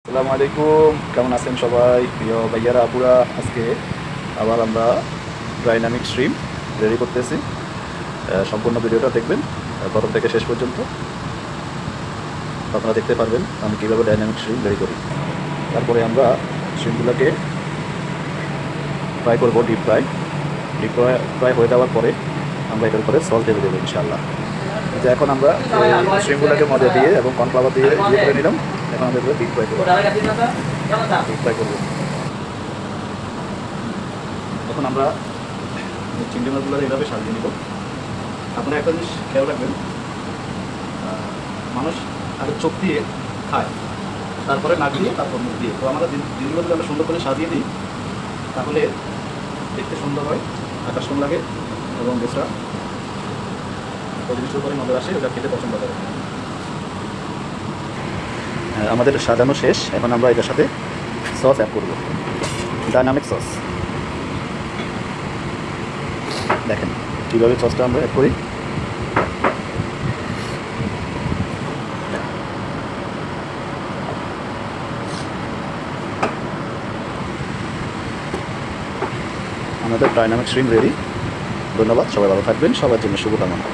আসসালামু আলাইকুম, কেমন আছেন সবাই? প্রিয় ভাইয়ারা আপুরা, আজকে আবার আমরা ডাইনামিক স্ট্রিম রেডি করতেছি। সম্পূর্ণ ভিডিওটা দেখবেন প্রথম থেকে শেষ পর্যন্ত। আপনারা দেখতে পারবেন আমি কীভাবে ডাইনামিক স্ট্রিম রেডি করি। তারপরে আমরা স্ট্রিমগুলোকে ফ্রাই করবো, ডিপ ফ্রাই হয়ে যাওয়ার পরে আমরা এটার উপরে সস ঢেলে দেবো ইনশাআল্লাহ। যে এখন আমরা স্ট্রিমগুলোকে মজা দিয়ে এবং কর্নফ্লাওয়ার দিয়ে ইয়ে করে নিলাম। এখন আমরা এগুলো ডিপ ফ্রাই করবো। এখন আমরা চিংড়ি মাছগুলো এইভাবে সাজিয়ে নিব। আপনারা একটা জিনিস খেয়াল রাখবেন, মানুষ আগে চোখ দিয়ে খায়, তারপরে নাক দিয়ে, তারপর মুখ দিয়ে। তো আমরা জিনিসগুলো যদি আমরা সুন্দর করে সাজিয়ে দিই তাহলে দেখতে সুন্দর হয়, আকর্ষণ লাগে এবং বেশটা পরিবেশের উপরে নজর আসে, ওটা খেতে পছন্দ করে। আমাদের সাজানো শেষ। এখন আমরা এটার সাথে সস অ্যাড করব, ডাইনামিক সস। দেখেন কীভাবে সসটা আমরা অ্যাড করি। আমাদের ডাইনামিক স্ট্রিম রেডি। ধন্যবাদ, সবাই ভালো থাকবেন, সবার জন্য শুভকামনা।